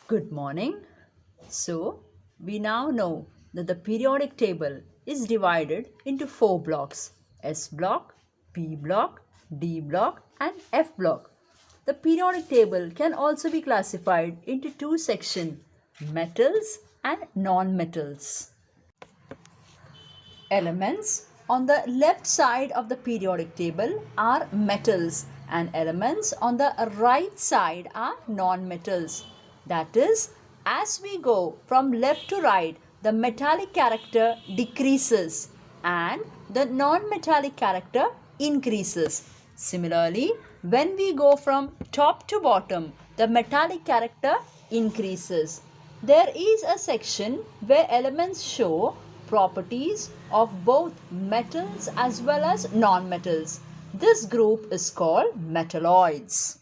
Good morning. So, we now know that the periodic table is divided into four blocks: S block, P block, D block, and F block. The periodic table can also be classified into two sections: metals and non-metals. Elements on the left side of the periodic table are metals and elements on the right side are non-metals. That is, as we go from left to right, the metallic character decreases and the non-metallic character increases. Similarly, when we go from top to bottom, the metallic character increases. There is a section where elements show properties of both metals as well as non-metals. This group is called metalloids.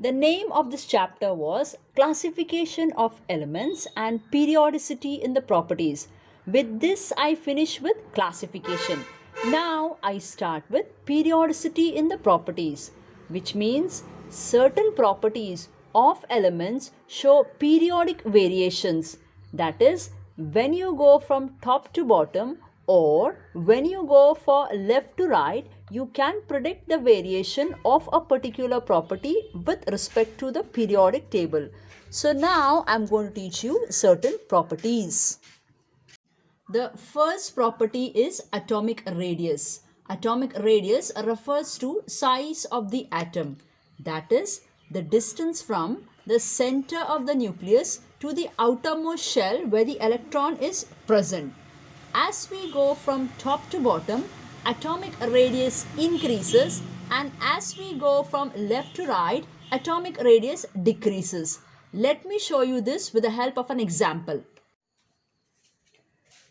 The name of this chapter was Classification of Elements and Periodicity in the Properties. With this, I finish with classification. Now, I start with periodicity in the properties, which means certain properties of elements show periodic variations. That is, when you go from top to bottom or when you go for left to right, you can predict the variation of a particular property with respect to the periodic table. So now I'm going to teach you certain properties. The first property is atomic radius. Atomic radius refers to size of the atom. That is the distance from the center of the nucleus to the outermost shell where the electron is present. As we go from top to bottom, atomic radius increases, and as we go from left to right, atomic radius decreases. Let me show you this with the help of an example.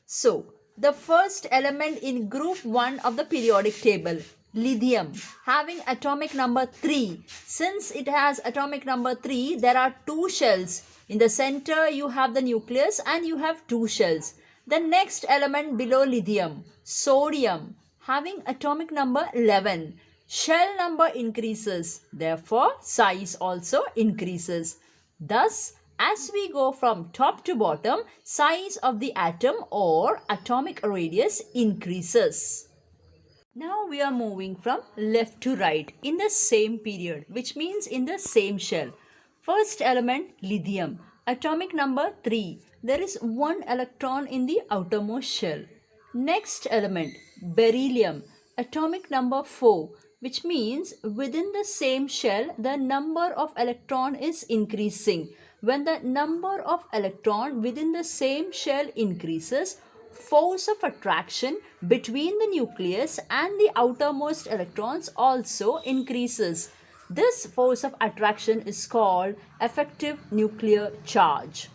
So, the first element in group 1 of the periodic table, lithium, having atomic number 3. Since it has atomic number 3, there are two shells. In the center, you have the nucleus and you have two shells. The next element below lithium, sodium, having atomic number 11. Shell number increases, therefore size also increases. Thus, as we go from top to bottom, size of the atom or atomic radius increases. Now we are moving from left to right in the same period, which means in the same shell. First element, lithium, atomic number 3. There is one electron in the outermost shell. Next element, beryllium, atomic number 4, which means within the same shell the number of electron is increasing. When the number of electron within the same shell increases, force of attraction between the nucleus and the outermost electrons also increases. This force of attraction is called effective nuclear charge.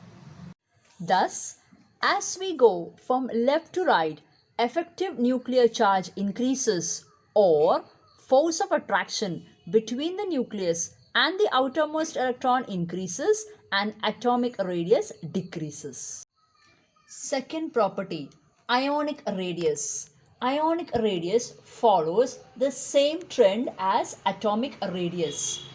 Thus, as we go from left to right, effective nuclear charge increases, or force of attraction between the nucleus and the outermost electron increases and atomic radius decreases. Second property, ionic radius. Ionic radius follows the same trend as atomic radius.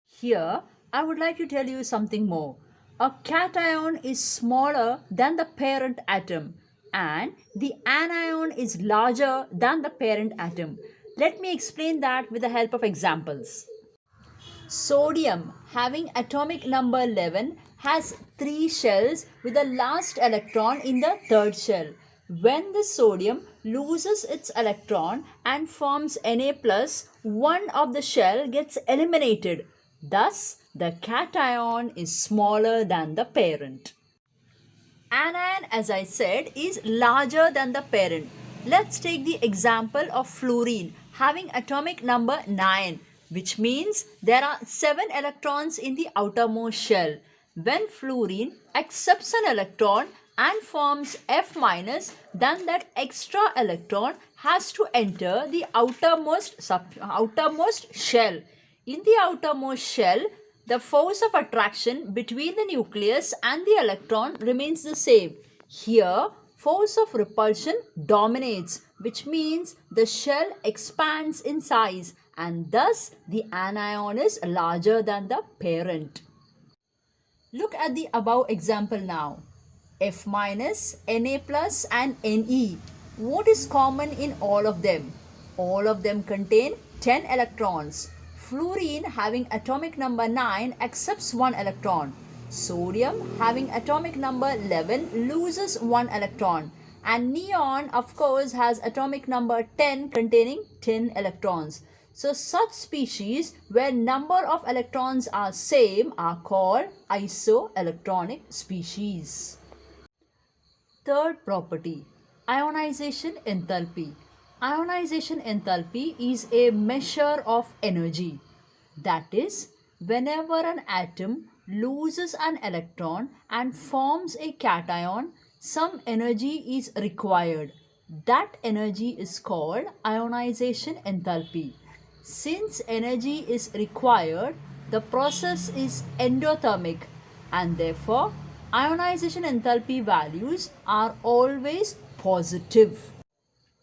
Here, I would like to tell you something more. A cation is smaller than the parent atom and the anion is larger than the parent atom. Let me explain that with the help of examples. Sodium, having atomic number 11, has 3 shells with the last electron in the third shell. When the sodium loses its electron and forms Na+, one of the shell gets eliminated. Thus, the cation is smaller than the parent. Anion, as I said, is larger than the parent. Let's take the example of fluorine having atomic number 9, which means there are 7 electrons in the outermost shell. When fluorine accepts an electron and forms F-, then that extra electron has to enter the outermost shell. In the outermost shell, the force of attraction between the nucleus and the electron remains the same. Here, force of repulsion dominates, which means the shell expands in size and thus the anion is larger than the parent. Look at the above example now. F minus, Na plus and Ne. What is common in all of them? All of them contain 10 electrons. Fluorine having atomic number 9 accepts 1 electron. Sodium having atomic number 11 loses 1 electron. And neon of course has atomic number 10 containing 10 electrons. So such species where number of electrons are same are called isoelectronic species. Third property, ionization enthalpy. Ionization enthalpy is a measure of energy. That is, whenever an atom loses an electron and forms a cation, some energy is required. That energy is called ionization enthalpy. Since energy is required, the process is endothermic and therefore ionization enthalpy values are always positive.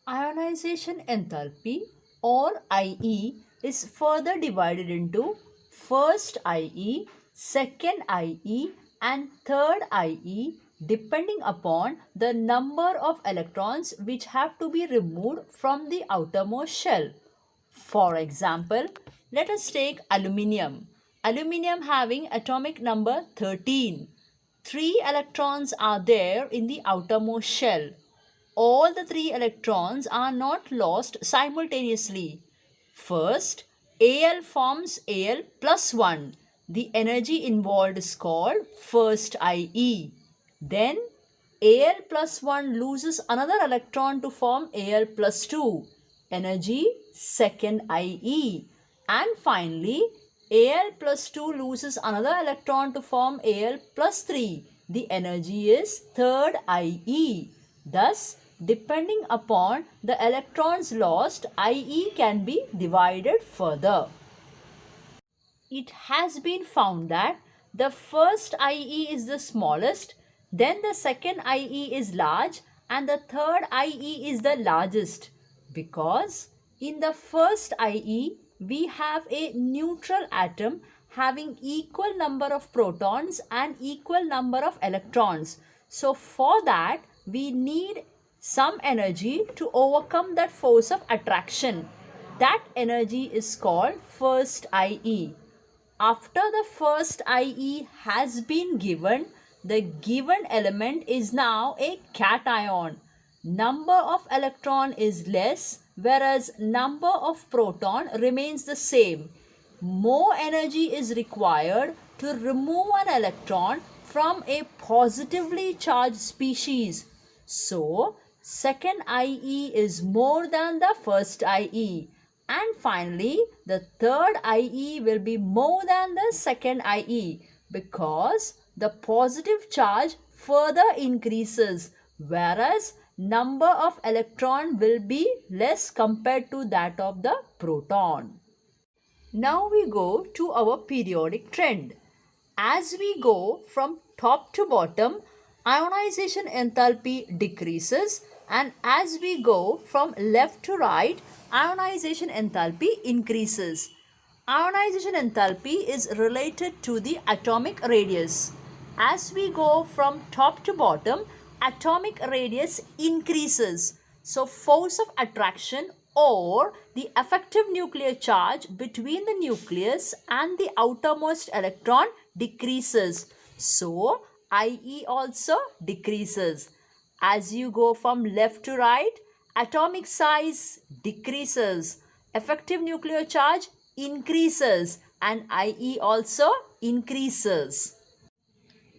Ionization enthalpy or IE is further divided into first IE, second IE and third IE depending upon the number of electrons which have to be removed from the outermost shell. For example, let us take aluminium. Aluminium having atomic number 13. 3 electrons are there in the outermost shell. All the 3 electrons are not lost simultaneously. First, Al forms Al plus 1. The energy involved is called first IE. Then Al plus 1 loses another electron to form Al plus 2. Energy second IE. And finally, Al plus 2 loses another electron to form Al plus 3. The energy is third IE. Thus, depending upon the electrons lost, IE can be divided further. It has been found that the first IE is the smallest, then the second IE is large and the third IE is the largest, because in the first IE we have a neutral atom having equal number of protons and equal number of electrons. So for that we need some energy to overcome that force of attraction. That energy is called first IE. After the first IE has been given, the given element is now a cation. Number of electron is less, whereas number of proton remains the same. More energy is required to remove an electron from a positively charged species. So, second IE is more than the first IE. And finally, the third IE will be more than the second IE because the positive charge further increases, whereas number of electron will be less compared to that of the proton. Now we go to our periodic trend. As we go from top to bottom, ionization enthalpy decreases, and as we go from left to right, ionization enthalpy increases. Ionization enthalpy is related to the atomic radius. As we go from top to bottom, atomic radius increases. So force of attraction or the effective nuclear charge between the nucleus and the outermost electron decreases. So IE also decreases. As you go from left to right, atomic size decreases, effective nuclear charge increases, and IE also increases.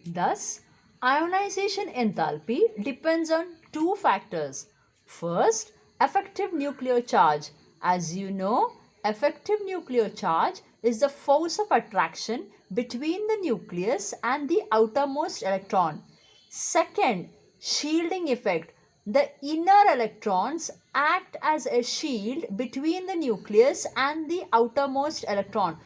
Thus, ionization enthalpy depends on two factors. First, effective nuclear charge. As you know, effective nuclear charge is the force of attraction between the nucleus and the outermost electron. Second, shielding effect. The inner electrons act as a shield between the nucleus and the outermost electron.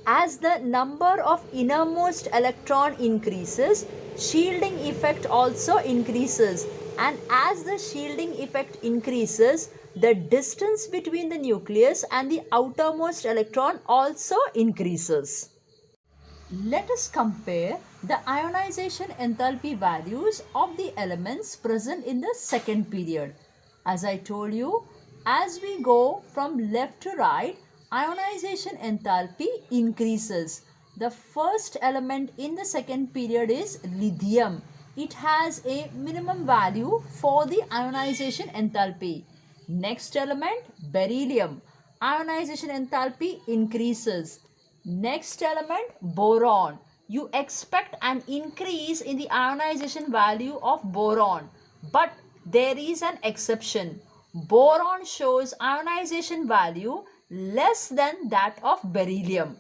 As the number of innermost electron increases, shielding effect also increases, and as the shielding effect increases, the distance between the nucleus and the outermost electron also increases. Let us compare the ionization enthalpy values of the elements present in the second period. As I told you, as we go from left to right, ionization enthalpy increases. The first element in the second period is lithium. It has a minimum value for the ionization enthalpy. Next element, beryllium. Ionization enthalpy increases. Next element, boron. You expect an increase in the ionization value of boron, but there is an exception. Boron shows ionization value less than that of beryllium.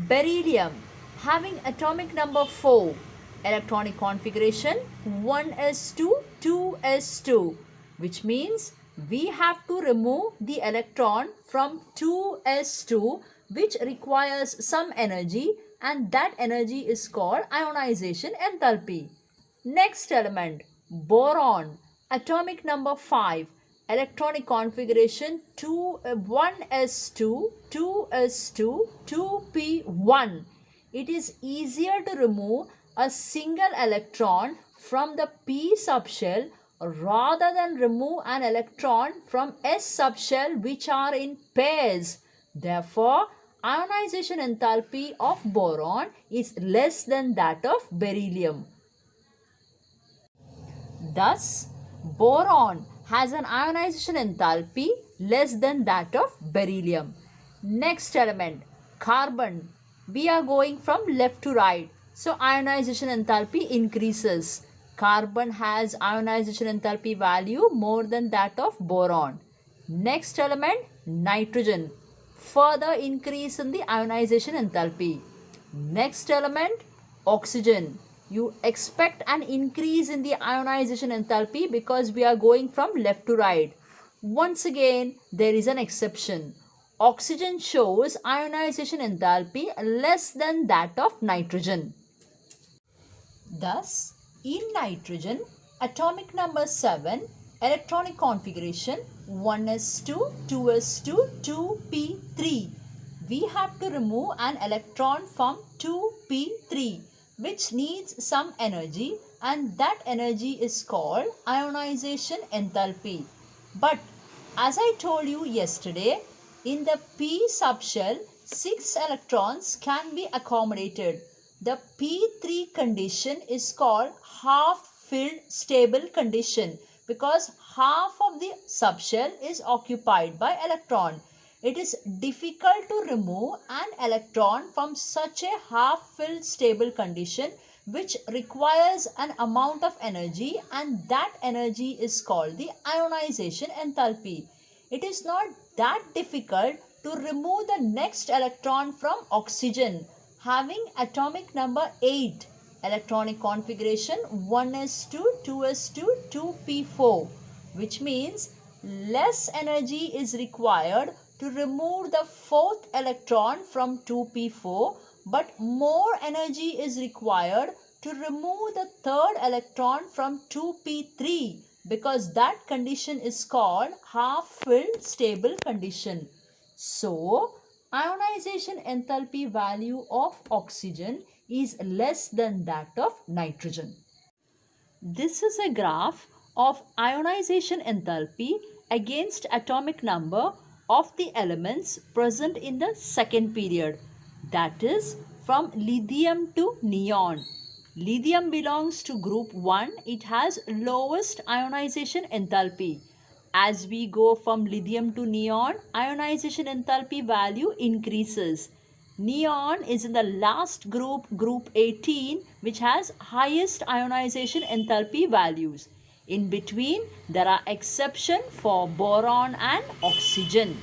Beryllium having atomic number 4, electronic configuration 1s2 2s2, which means we have to remove the electron from 2s2, which requires some energy, and that energy is called ionization enthalpy. Next element, boron, atomic number 5, electronic configuration 1s2 2s2 2p1. It is easier to remove a single electron from the p subshell rather than remove an electron from s subshell, which are in pairs. Therefore, ionization enthalpy of boron is less than that of beryllium. Thus, boron has an ionization enthalpy less than that of beryllium. Next element, carbon. We are going from left to right, so ionization enthalpy increases. Carbon has ionization enthalpy value more than that of boron. Next element, nitrogen. Further increase in the ionization enthalpy. Next element, oxygen. You expect an increase in the ionization enthalpy because we are going from left to right. Once again, there is an exception. Oxygen shows ionization enthalpy less than that of nitrogen. Thus, in nitrogen, atomic number 7, electronic configuration 1s2 2s2 2p3. We have to remove an electron from 2p3, which needs some energy, and that energy is called ionization enthalpy. But as I told you yesterday, in the p subshell, 6 electrons can be accommodated. The p3 condition is called half-filled stable condition because half of the subshell is occupied by electron. It is difficult to remove an electron from such a half-filled stable condition, which requires an amount of energy, and that energy is called the ionization enthalpy. It is not that difficult to remove the next electron from oxygen having atomic number 8, electronic configuration 1s2 2s2 2p4, which means less energy is required to remove the fourth electron from 2p4, but more energy is required to remove the third electron from 2p3, because that condition is called half-filled stable condition. So, ionization enthalpy value of oxygen is less than that of nitrogen. This is a graph of ionization enthalpy against atomic number of the elements present in the second period, that is from lithium to neon. Lithium belongs to group 1. It has lowest ionization enthalpy. As we go from lithium to neon, ionization enthalpy value increases. Neon is in the last group, group 18, which has highest ionization enthalpy values. In between, there are exceptions for boron and oxygen.